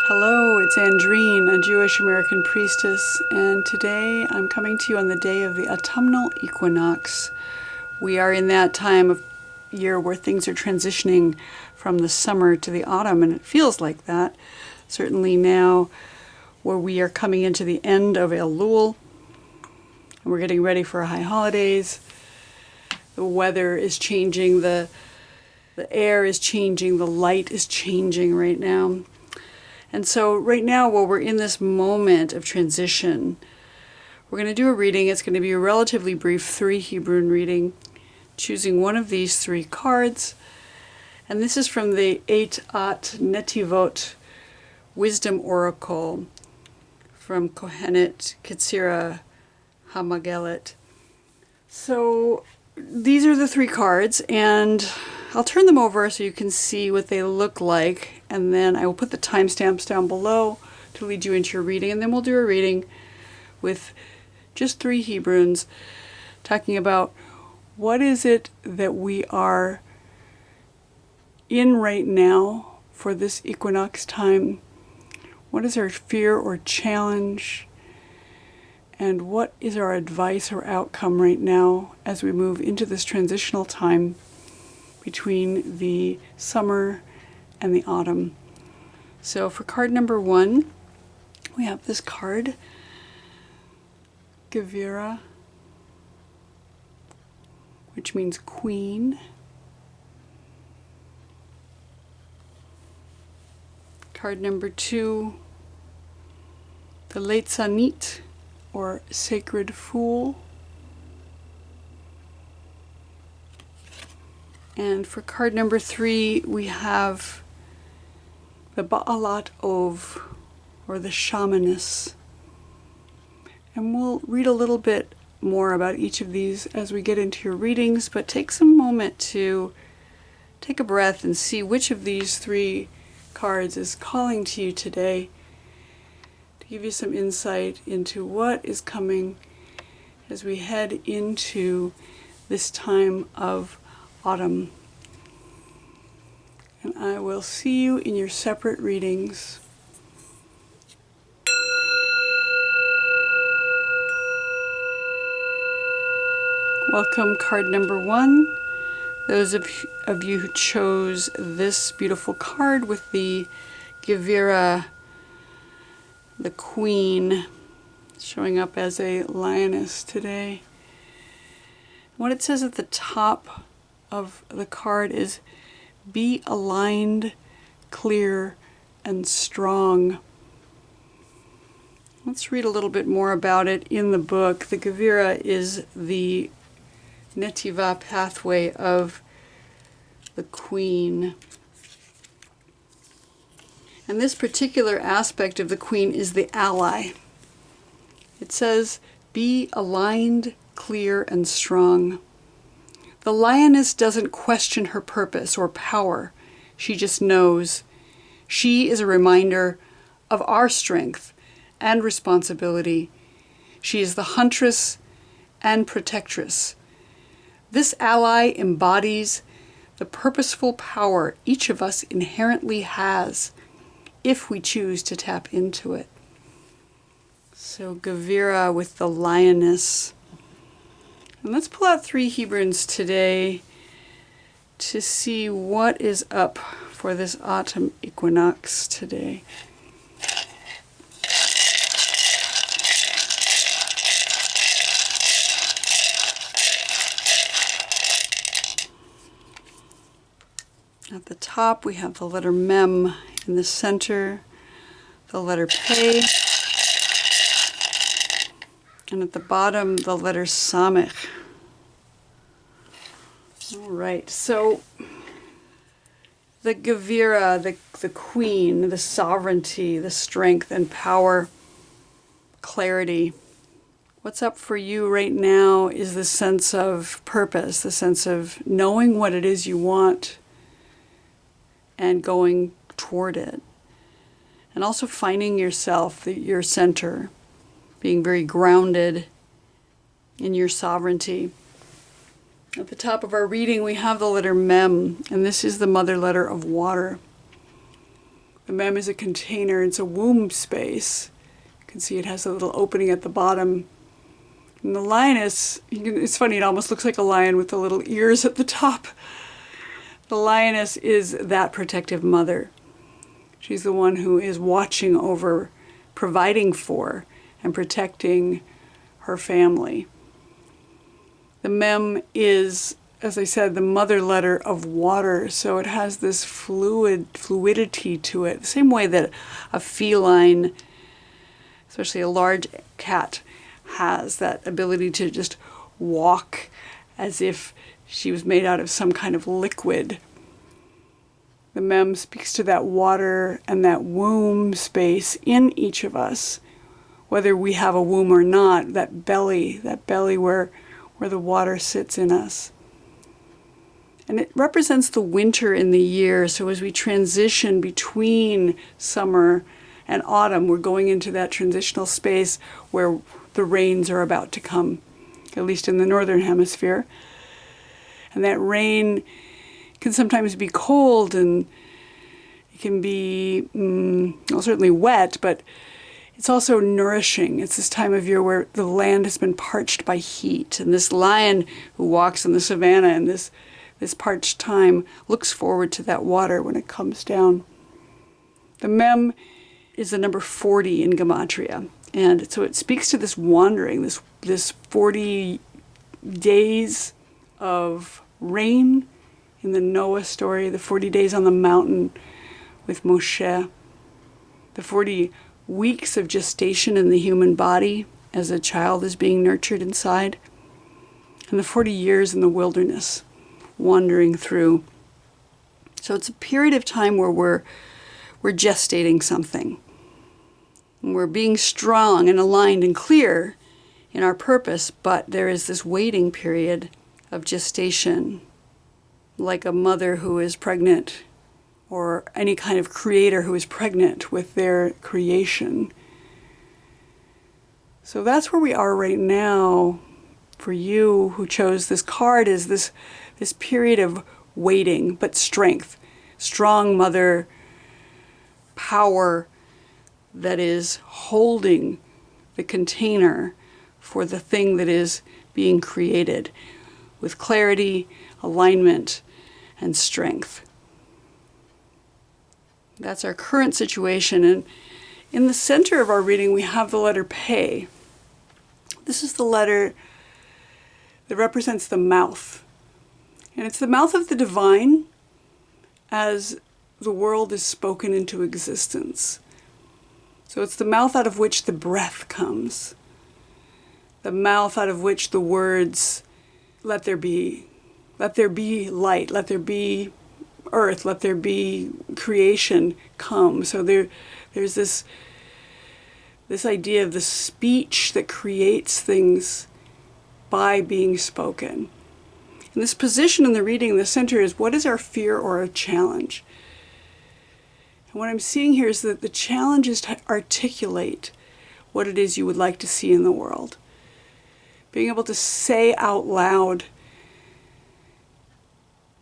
Hello, it's Andrine, a Jewish American priestess, and today I'm coming to you on the day of the Autumnal Equinox. We are in that time of year where things are transitioning from the summer to the autumn, and it feels like that. Certainly now, where we are coming into the end of Elul, and we're getting ready for high holidays. The weather is changing, the air is changing, the light is changing right now. And so right now, while we're in this moment of transition, we're going to do a reading. It's going to be a relatively brief 3 Hebrew reading, choosing one of these 3 cards. And this is from the Aht Netivot Wisdom Oracle from Kohenet, Ketzirah, HaMa'agelet. So these are the 3 cards, and I'll turn them over so you can see what they look like, and then I will put the timestamps down below to lead you into your reading, and then we'll do a reading with just 3 Hebrunes, talking about what is it that we are in right now for this equinox time. What is our fear or challenge? And what is our advice or outcome right now as we move into this transitional time between the summer and the autumn? So for card number 1, we have this card, Ketzirah, which means queen. Card number 2, the Leitzanit, or sacred fool. And for card number 3, we have the Baalat Ov, or the Shamaness. And we'll read a little bit more about each of these as we get into your readings, but take some moment to take a breath and see which of these 3 cards is calling to you today, to give you some insight into what is coming as we head into this time of autumn. And I will see you in your separate readings. Welcome, card number 1. Those of you who chose this beautiful card with the Ketzirah, the queen, showing up as a lioness today. What it says at the top of the card is, be aligned, clear, and strong. Let's read a little bit more about it in the book. The Ketzirah is the Netivah pathway of the queen. And this particular aspect of the queen is the ally. It says, be aligned, clear, and strong. The lioness doesn't question her purpose or power. She just knows. She is a reminder of our strength and responsibility. She is the huntress and protectress. This ally embodies the purposeful power each of us inherently has, if we choose to tap into it. So Ketzirah with the lioness. And let's pull out 3 Hebrunes today to see what is up for this autumn equinox today. At the top, we have the letter Mem in the center, the letter Pei, and at the bottom, the letter Samech. All right, so the Ketzirah, the queen, the sovereignty, the strength and power, clarity. What's up for you right now is the sense of purpose, the sense of knowing what it is you want and going toward it. And also finding yourself, your center, being very grounded in your sovereignty. At the top of our reading, we have the letter Mem, and this is the mother letter of water. The mem is a container. It's a womb space. You can see it has a little opening at the bottom. And the lioness, it's funny, it almost looks like a lion with the little ears at the top. The lioness is that protective mother. She's the one who is watching over, providing for, and protecting her family. The mem is, as I said, the mother letter of water, so it has this fluidity to it, the same way that a feline, especially a large cat, has that ability to just walk as if she was made out of some kind of liquid. The mem speaks to that water and that womb space in each of us, whether we have a womb or not, that belly where the water sits in us. And it represents the winter in the year, so as we transition between summer and autumn, we're going into that transitional space where the rains are about to come, at least in the northern hemisphere. And that rain can sometimes be cold, and it can be certainly wet, but it's also nourishing. It's this time of year where the land has been parched by heat, and this lion who walks in the savannah in this parched time looks forward to that water when it comes down. The mem is the number 40 in Gematria. And so it speaks to this wandering, this 40 days of rain in the Noah story, the 40 days on the mountain with Moshe, the 40 weeks of gestation in the human body as a child is being nurtured inside, and the 40 years in the wilderness, wandering through. So it's a period of time where we're gestating something. And we're being strong and aligned and clear in our purpose, but there is this waiting period of gestation, like a mother who is pregnant, or any kind of creator who is pregnant with their creation. So that's where we are right now. For you who chose this card, is this period of waiting, but strength, strong mother power that is holding the container for the thing that is being created with clarity, alignment, and strength. That's our current situation. And in the center of our reading, we have the letter Pei. This is the letter that represents the mouth. And it's the mouth of the divine as the world is spoken into existence. So it's the mouth out of which the breath comes, the mouth out of which the words, let there be light, let there be earth, let there be creation come. So there's this idea of the speech that creates things by being spoken. And this position in the reading in the center is, what is our fear or a challenge? And what I'm seeing here is that the challenge is to articulate what it is you would like to see in the world. Being able to say out loud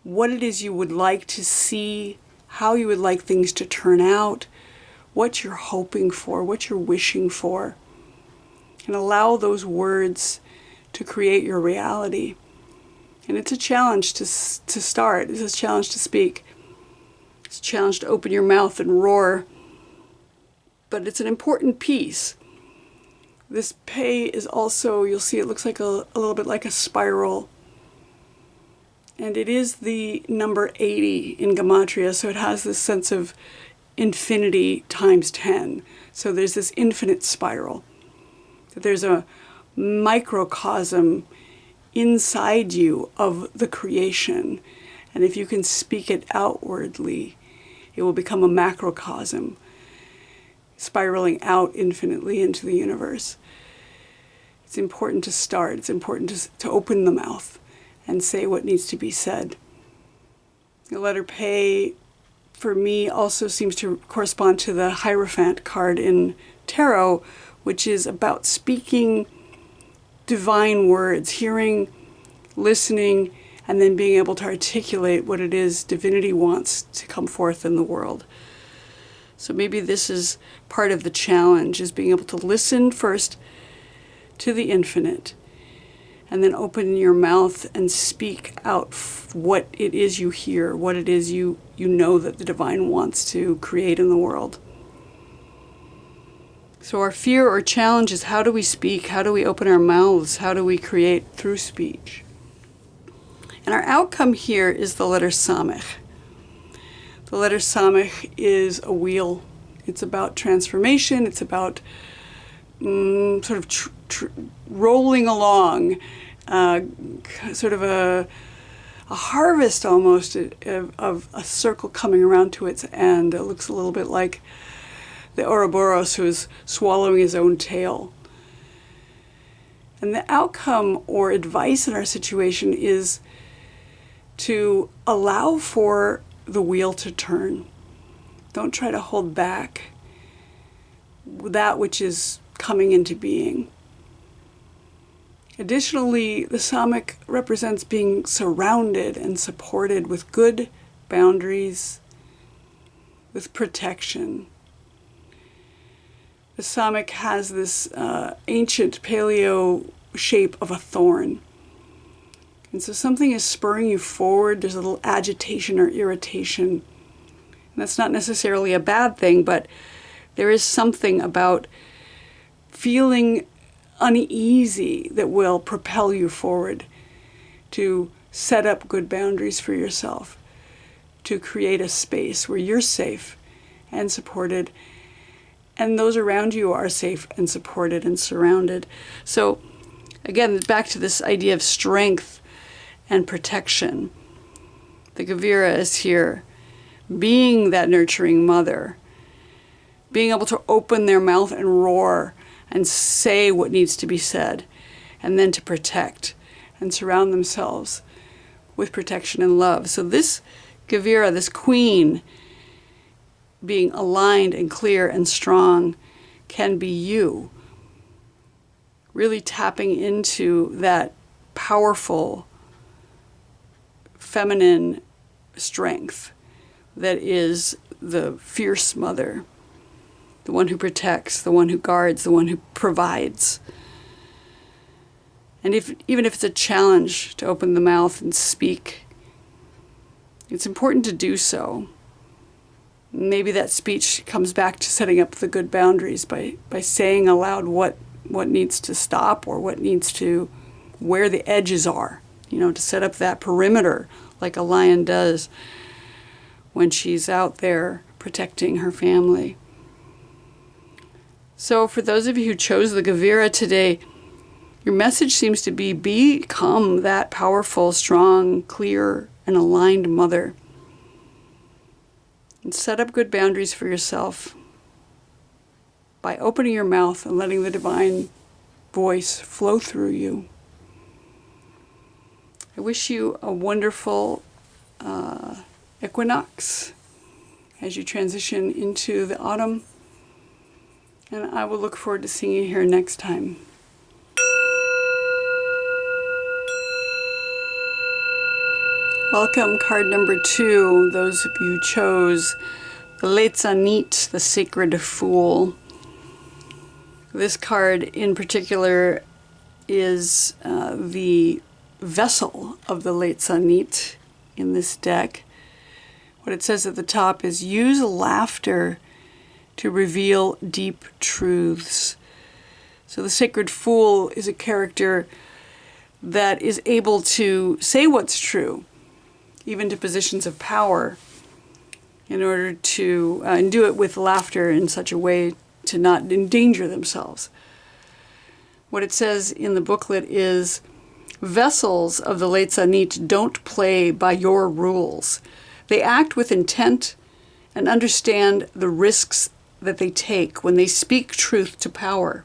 what it is you would like to see, how you would like things to turn out, what you're hoping for, what you're wishing for, and allow those words to create your reality. And it's a challenge to start. It's a challenge to speak. It's a challenge to open your mouth and roar. But it's an important piece. This Pei is also, you'll see it looks like a little bit like a spiral. And it is the number 80 in Gematria, so it has this sense of infinity times 10. So there's this infinite spiral. There's a microcosm inside you of the creation. And if you can speak it outwardly, it will become a macrocosm, spiraling out infinitely into the universe. It's important to start. It's important to open the mouth and say what needs to be said. The letter Pei, for me, also seems to correspond to the Hierophant card in Tarot, which is about speaking divine words, hearing, listening, and then being able to articulate what it is divinity wants to come forth in the world. So maybe this is part of the challenge, is being able to listen first to the infinite, and then open your mouth and speak out what it is you hear, what it is you know that the divine wants to create in the world. So our fear or challenge is, how do we speak? How do we open our mouths? How do we create through speech? And our outcome here is the letter Samech. The letter Samech is a wheel. It's about transformation. It's about sort of rolling along, sort of a harvest almost of a circle coming around to its end. It looks a little bit like the Ouroboros who is swallowing his own tail. And the outcome or advice in our situation is to allow for the wheel to turn. Don't try to hold back that which is coming into being. Additionally, the Samech represents being surrounded and supported with good boundaries, with protection. The Samech has this ancient paleo shape of a thorn. And so something is spurring you forward. There's a little agitation or irritation. And that's not necessarily a bad thing, but there is something about feeling uneasy that will propel you forward to set up good boundaries for yourself, to create a space where you're safe and supported, and those around you are safe and supported and surrounded. So again, back to this idea of strength and protection. The Ketzirah is here, being that nurturing mother, being able to open their mouth and roar and say what needs to be said, and then to protect and surround themselves with protection and love. So this Ketzirah, this queen, being aligned and clear and strong, can be you. Really tapping into that powerful feminine strength that is the fierce mother, the one who protects, the one who guards, the one who provides. And even if it's a challenge to open the mouth and speak, it's important to do so. Maybe that speech comes back to setting up the good boundaries by saying aloud what needs to stop, or what needs to, where the edges are, to set up that perimeter like a lion does when she's out there protecting her family. So for those of you who chose the Ketzirah today, your message seems to be, become that powerful, strong, clear, and aligned mother. And set up good boundaries for yourself by opening your mouth and letting the divine voice flow through you. I wish you a wonderful equinox as you transition into the autumn. And I will look forward to seeing you here next time. Welcome, card number 2. Those of you who chose the Leitzanit, the Sacred Fool. This card in particular is the vessel of the Leitzanit in this deck. What it says at the top is, use laughter to reveal deep truths. So the Sacred Fool is a character that is able to say what's true, even to positions of power, in order to and do it with laughter in such a way to not endanger themselves. What it says in the booklet is, vessels of the Leitzanit don't play by your rules. They act with intent and understand the risks that they take when they speak truth to power.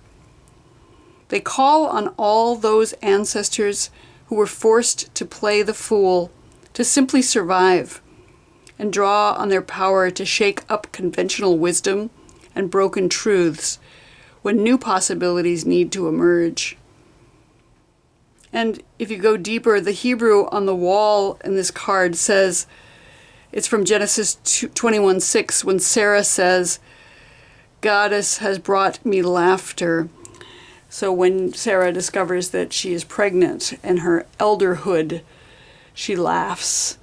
They call on all those ancestors who were forced to play the fool to simply survive, and draw on their power to shake up conventional wisdom and broken truths when new possibilities need to emerge. And if you go deeper, the Hebrew on the wall in this card says, It's from Genesis 21:6, when Sarah says, "Goddess has brought me laughter." So when Sarah discovers that she is pregnant in her elderhood, she laughs.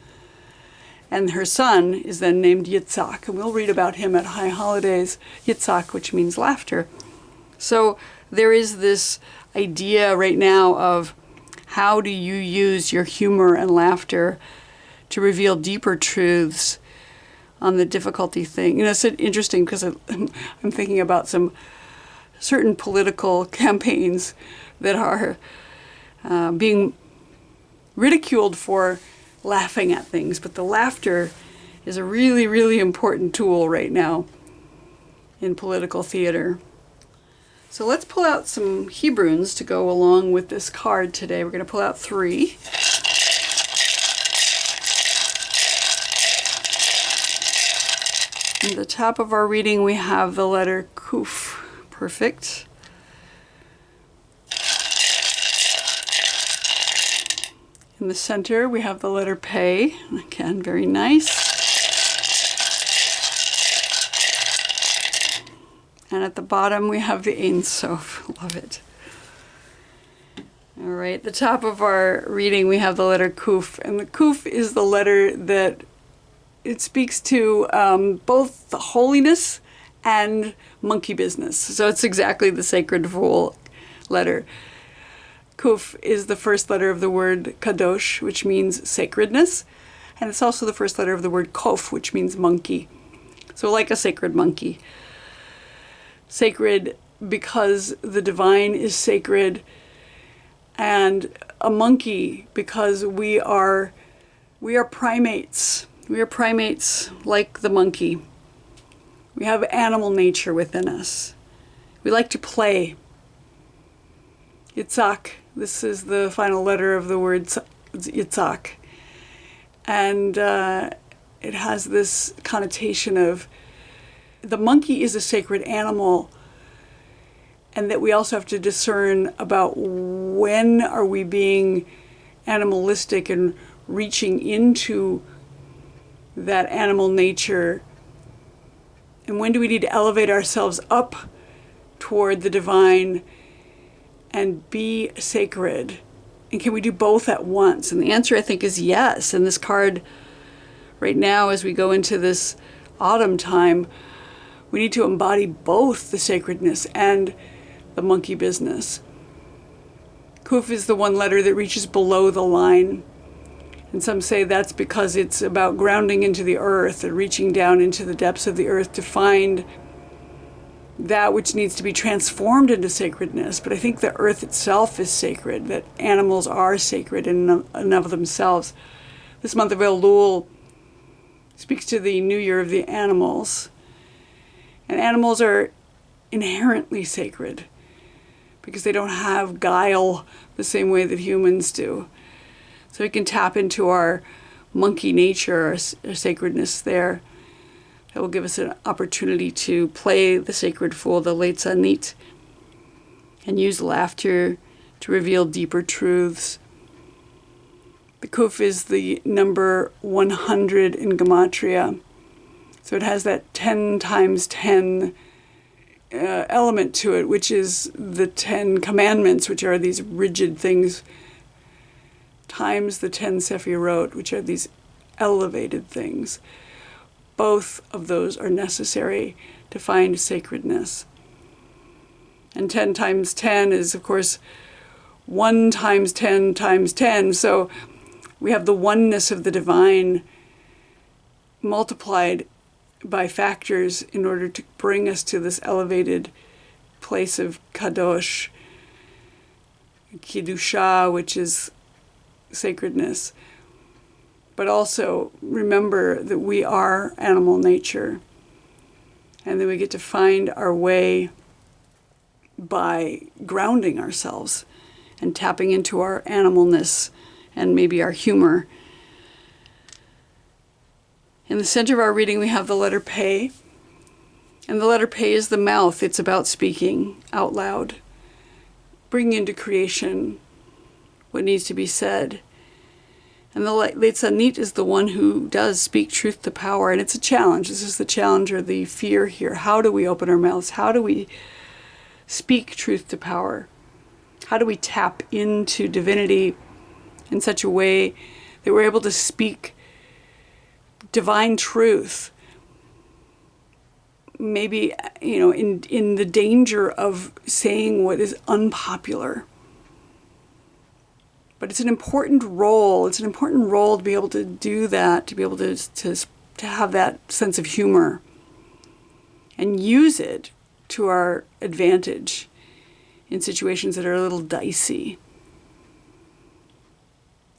And her son is then named Yitzhak, and we'll read about him at High Holidays, Yitzhak, which means laughter. So there is this idea right now of how do you use your humor and laughter to reveal deeper truths on the difficulty thing. It's interesting because I'm thinking about some certain political campaigns that are being ridiculed for laughing at things, but the laughter is a really, really important tool right now in political theater. So let's pull out some Hebrunes to go along with this card today. We're going to pull out 3. At the top of our reading, we have the letter Kuf. Perfect. In the center, we have the letter Pei. Again, very nice. And at the bottom, we have the Ein Sof. Love it. All right, at the top of our reading, we have the letter Kuf. And the Kuf is the letter that it speaks to both the holiness and monkey business. So it's exactly the sacred fool letter. Kuf is the first letter of the word kadosh, which means sacredness. And it's also the first letter of the word kof, which means monkey. So like a sacred monkey. Sacred because the divine is sacred, and a monkey because we are primates. We are primates like the monkey. We have animal nature within us. We like to play. Yitzhak, this is the final letter of the word Yitzhak. And it has this connotation of the monkey is a sacred animal, and that we also have to discern about when are we being animalistic and reaching into that animal nature, and when do we need to elevate ourselves up toward the divine and be sacred? And can we do both at once? And the answer, I think, is yes. And this card right now, as we go into this autumn time, we need to embody both the sacredness and the monkey business. Kuf is the one letter that reaches below the line. And some say that's because it's about grounding into the earth and reaching down into the depths of the earth to find that which needs to be transformed into sacredness. But I think the earth itself is sacred, that animals are sacred in and of themselves. This month of Elul speaks to the new year of the animals. And animals are inherently sacred because they don't have guile the same way that humans do. So we can tap into our monkey nature, our sacredness there. That will give us an opportunity to play the sacred fool, the Leitzanit, and use laughter to reveal deeper truths. The Kuf is the number 100 in Gematria. So it has that 10 times 10 element to it, which is the 10 commandments, which are these rigid things, times the 10 Sephirot, which are these elevated things. Both of those are necessary to find sacredness. And 10 times 10 is, of course, 1 times 10 times 10. So we have the oneness of the divine multiplied by factors in order to bring us to this elevated place of kadosh, kiddusha, which is sacredness. But also remember that we are animal nature, and that we get to find our way by grounding ourselves and tapping into our animalness and maybe our humor. In the center of our reading, we have the letter Pei. And the letter Pei is the mouth. It's about speaking out loud, bringing into creation what needs to be said. And the Leitzanit is the one who does speak truth to power. And it's a challenge. This is the challenge or the fear here. How do we open our mouths? How do we speak truth to power? How do we tap into divinity in such a way that we're able to speak divine truth? Maybe, in the danger of saying what is unpopular. But it's an important role. It's an important role to be able to do that, to be able to have that sense of humor and use it to our advantage in situations that are a little dicey.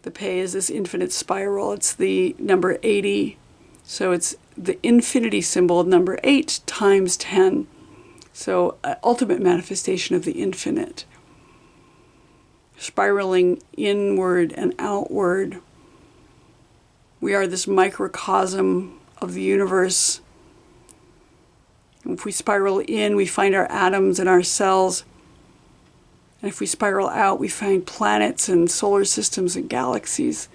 The pay is this infinite spiral. It's the number 80. So it's the infinity symbol, number 8 times 10. So ultimate manifestation of the infinite. Spiraling inward and outward. We are this microcosm of the universe. If we spiral in, we find our atoms and our cells. And if we spiral out, we find planets and solar systems and galaxies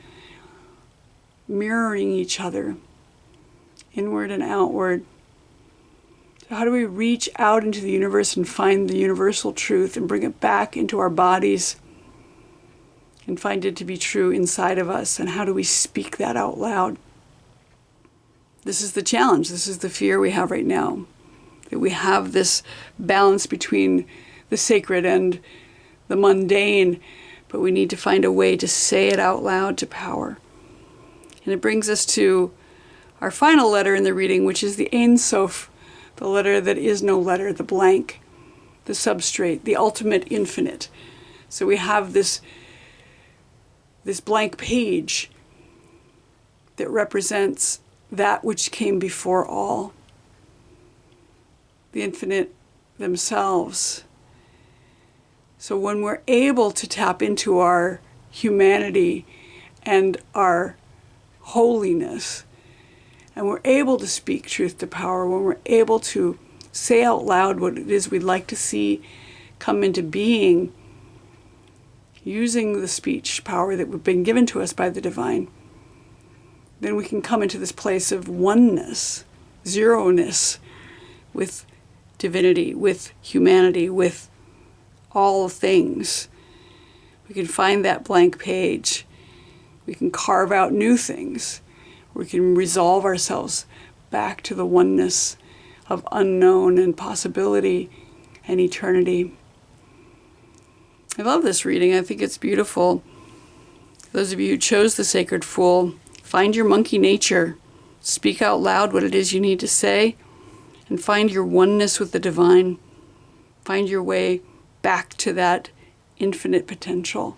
mirroring each other, inward and outward. So how do we reach out into the universe and find the universal truth and bring it back into our bodies and find it to be true inside of us? And how do we speak that out loud? This is the challenge. This is the fear we have right now. That we have this balance between the sacred and the mundane, but we need to find a way to say it out loud to power. And it brings us to our final letter in the reading, which is the Ein Sof, the letter that is no letter, the blank, the substrate, the ultimate infinite. So we have this blank page that represents that which came before all, the infinite themselves. So when we're able to tap into our humanity and our holiness, and we're able to speak truth to power, when we're able to say out loud what it is we'd like to see come into being, using the speech power that we've been given to us by the divine, then we can come into this place of oneness, zero-ness with divinity, with humanity, with all things. We can find that blank page. We can carve out new things. We can resolve ourselves back to the oneness of unknown and possibility and eternity. I love this reading. I think it's beautiful. Those of you who chose the Sacred Fool, find your monkey nature. Speak out loud what it is you need to say, and find your oneness with the divine. Find your way back to that infinite potential.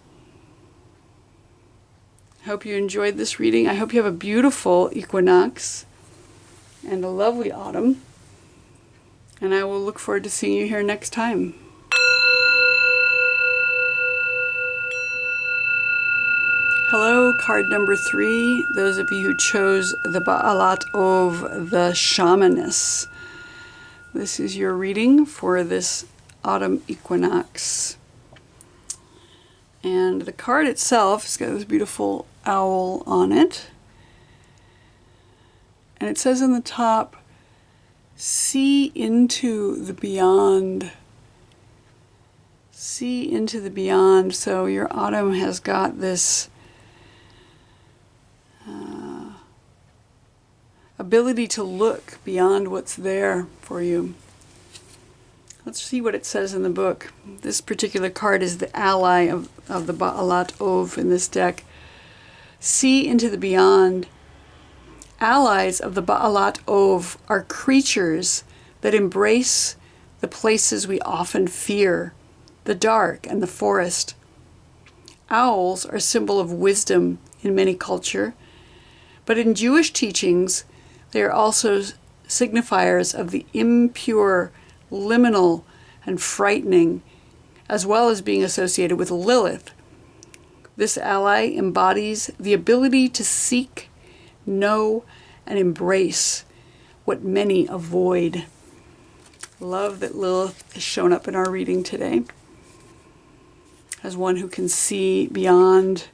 I hope you enjoyed this reading. I hope you have a beautiful equinox and a lovely autumn. And I will look forward to seeing you here next time. Hello, card number 3. Those of you who chose the Baalat Ov, the Shamaness. This is your reading for this autumn equinox. And the card itself has got this beautiful owl on it. And it says in the top, see into the beyond. See into the beyond. So your autumn has got this ability to look beyond what's there for you. Let's see what it says in the book. This particular card is the ally of the Baalat Ov in this deck. See into the beyond. Allies of the Baalat Ov are creatures that embrace the places we often fear, the dark and the forest. Owls are a symbol of wisdom in many cultures, but in Jewish teachings, they are also signifiers of the impure, liminal, and frightening, as well as being associated with Lilith. This ally embodies the ability to seek, know, and embrace what many avoid. Love that Lilith has shown up in our reading today as one who can see beyond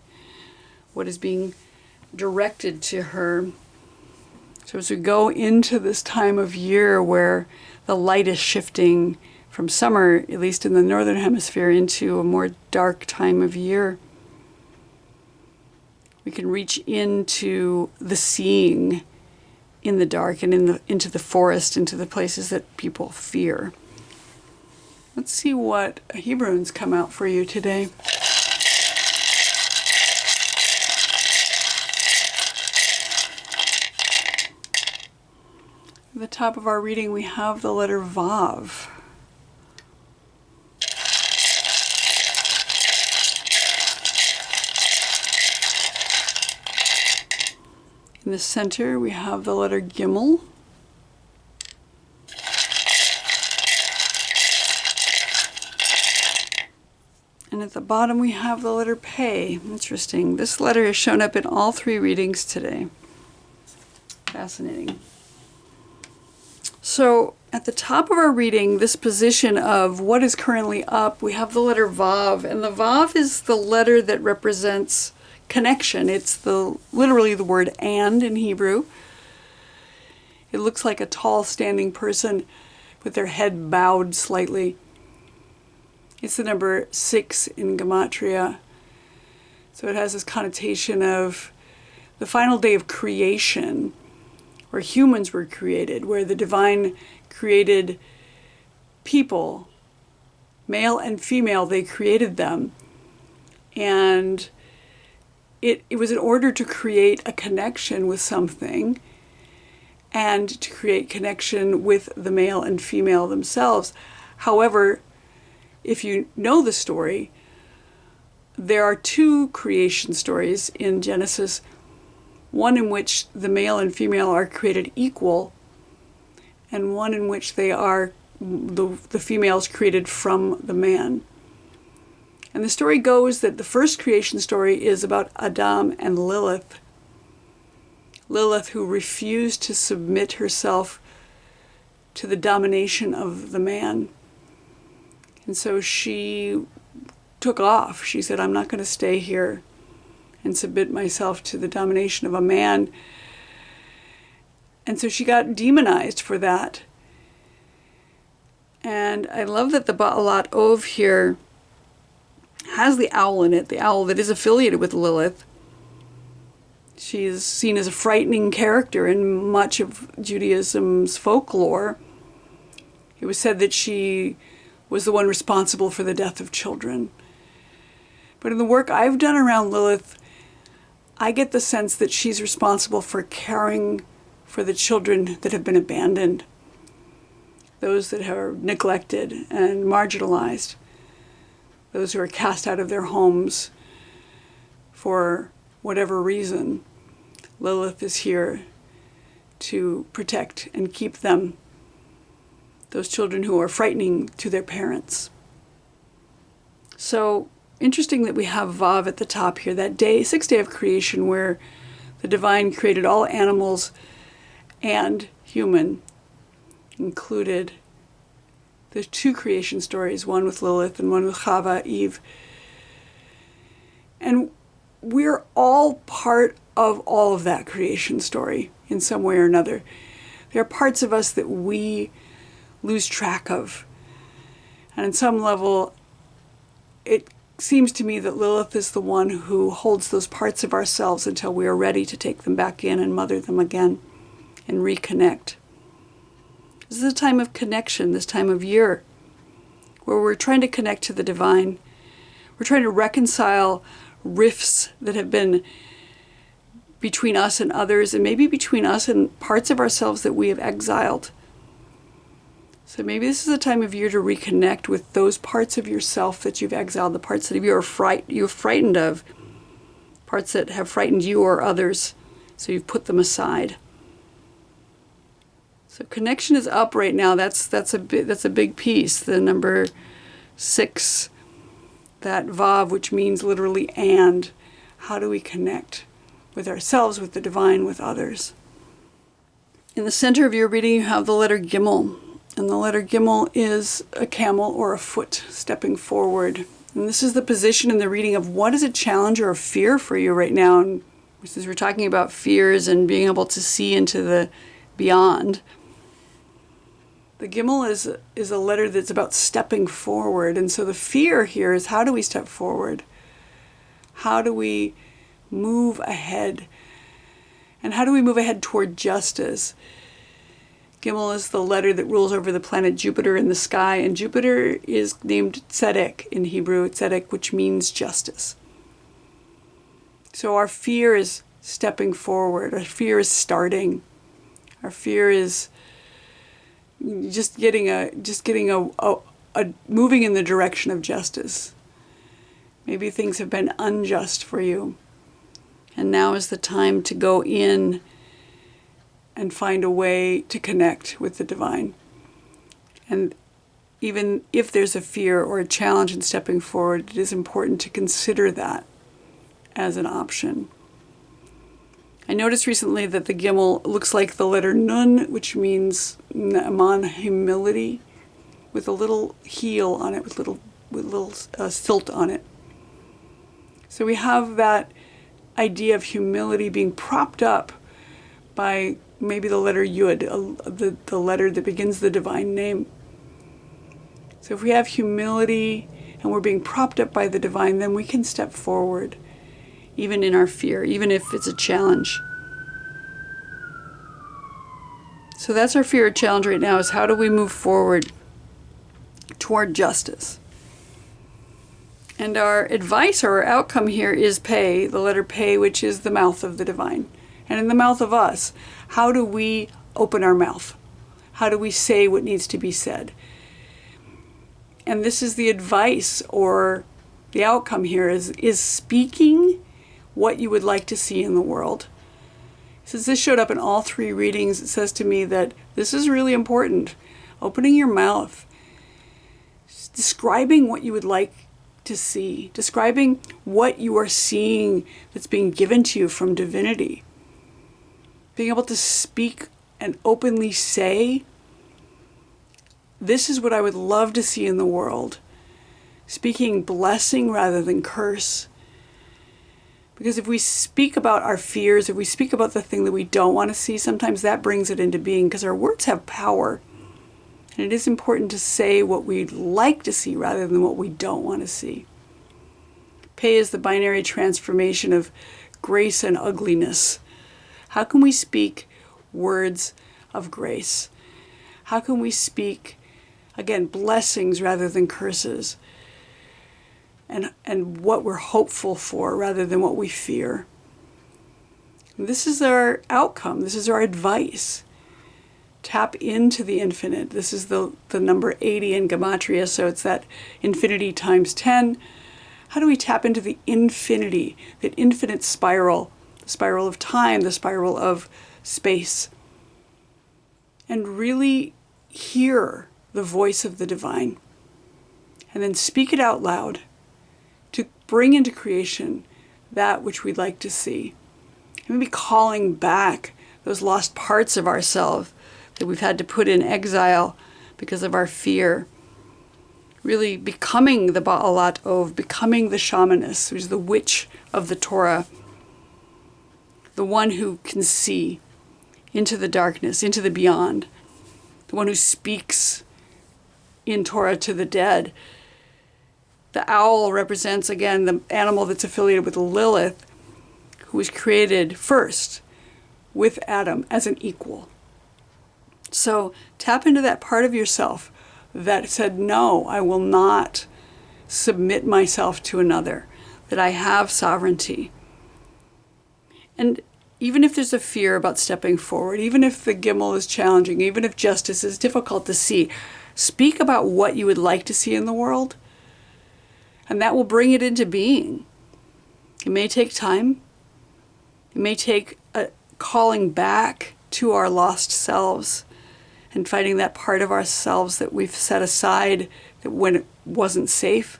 what is being directed to her. So as we go into this time of year where the light is shifting from summer, at least in the northern hemisphere, into a more dark time of year, we can reach into the seeing in the dark and into the forest, into the places that people fear. Let's see what Hebrunes come out for you today. At the top of our reading, we have the letter Vav. In the center, we have the letter Gimel. And at the bottom, we have the letter Pei. Interesting. This letter has shown up in all three readings today. Fascinating. So at the top of our reading, this position of what is currently up, we have the letter Vav. And the Vav is the letter that represents connection. It's literally the word and in Hebrew. It looks like a tall standing person with their head bowed slightly. It's the number 6 in Gematria. So it has this connotation of the final day of creation, where humans were created, where the divine created people, male and female, they created them. And it was in order to create a connection with something and to create connection with the male and female themselves. However, if you know the story, there are two creation stories in Genesis, one in which the male and female are created equal, and one in which they are the females created from the man. And the story goes that the first creation story is about Adam and Lilith. Lilith, who refused to submit herself to the domination of the man. And so she took off. She said, I'm not going to stay here and submit myself to the domination of a man. And so she got demonized for that. And I love that the Baalat Ov here has the owl in it, the owl that is affiliated with Lilith. She is seen as a frightening character in much of Judaism's folklore. It was said that she was the one responsible for the death of children. But in the work I've done around Lilith, I get the sense that she's responsible for caring for the children that have been abandoned, those that are neglected and marginalized, those who are cast out of their homes for whatever reason. Lilith is here to protect and keep them, those children who are frightening to their parents. So interesting that we have Vav at the top here, that day, 6th day of creation, where the divine created all animals and human, included the two creation stories, one with Lilith and one with Chava, Eve. And we're all part of all of that creation story in some way or another. There are parts of us that we lose track of. And on some level, it seems to me that Lilith is the one who holds those parts of ourselves until we are ready to take them back in and mother them again and reconnect. This is a time of connection, this time of year, where we're trying to connect to the divine. We're trying to reconcile rifts that have been between us and others, and maybe between us and parts of ourselves that we have exiled. So maybe this is a time of year to reconnect with those parts of yourself that you've exiled, the parts that you're frightened of, parts that have frightened you or others, so you've put them aside. So connection is up right now. That's a big piece. The number 6, that Vav, which means literally and. How do we connect with ourselves, with the divine, with others? In the center of your reading, you have the letter Gimel. And the letter Gimel is a camel or a foot stepping forward. And this is the position in the reading of what is a challenge or a fear for you right now. And Since we're talking about fears and being able to see into the beyond, the Gimel is a letter that's about stepping forward. And so the fear here is, how do we step forward? How do we move ahead? And how do we move ahead toward justice? Gimel is the letter that rules over the planet Jupiter in the sky, and Jupiter is named Tzedek in Hebrew, Tzedek, which means justice. So our fear is stepping forward. Our fear is starting. Our fear is just getting a moving in the direction of justice. Maybe things have been unjust for you, and now is the time to go in and find a way to connect with the divine. And even if there's a fear or a challenge in stepping forward, it is important to consider that as an option. I noticed recently that the Gimel looks like the letter Nun, which means Naaman, humility, with a little heel on it, with little silt on it. So we have that idea of humility being propped up by maybe the letter Yud, the letter that begins the divine name. So if we have humility and we're being propped up by the divine, then we can step forward, even in our fear, even if it's a challenge. So that's our fear or challenge right now, is how do we move forward toward justice? And our advice or our outcome here is Pei, the letter Pei, which is the mouth of the divine. And in the mouth of us, how do we open our mouth? How do we say what needs to be said? And this is the advice, or the outcome here is speaking what you would like to see in the world. Since this showed up in all three readings, it says to me that this is really important. Opening your mouth, describing what you would like to see, describing what you are seeing that's being given to you from divinity. Being able to speak and openly say, this is what I would love to see in the world. Speaking blessing rather than curse. Because if we speak about our fears, if we speak about the thing that we don't want to see, sometimes that brings it into being, because our words have power. And it is important to say what we'd like to see rather than what we don't want to see. Pei is the binary transformation of grace and ugliness. How can we speak words of grace? How can we speak, again, blessings rather than curses? And what we're hopeful for rather than what we fear. And this is our outcome. This is our advice. Tap into the infinite. This is the number 80 in Gematria, so it's that infinity times 10. How do we tap into the infinity, that infinite spiral, the spiral of time, the spiral of space, and really hear the voice of the divine, and then speak it out loud to bring into creation that which we'd like to see. And maybe calling back those lost parts of ourselves that we've had to put in exile because of our fear. Really becoming the Baalat Ov, becoming the Shamaness, which is the witch of the Torah, the one who can see into the darkness, into the beyond, the one who speaks in Torah to the dead. The owl represents, again, the animal that's affiliated with Lilith, who was created first with Adam as an equal. So tap into that part of yourself that said, no, I will not submit myself to another, that I have sovereignty. And even if there's a fear about stepping forward, even if the Gimel is challenging, even if justice is difficult to see, speak about what you would like to see in the world, and that will bring it into being. It may take time. It may take a calling back to our lost selves and finding that part of ourselves that we've set aside that when it wasn't safe,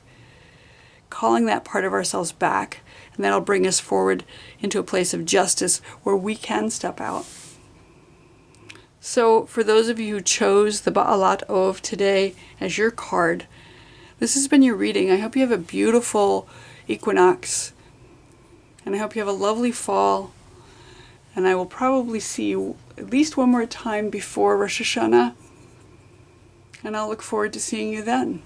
calling that part of ourselves back, and that'll bring us forward into a place of justice where we can step out. So for those of you who chose the Baalat Ov today as your card, this has been your reading. I hope you have a beautiful equinox. And I hope you have a lovely fall. And I will probably see you at least one more time before Rosh Hashanah. And I'll look forward to seeing you then.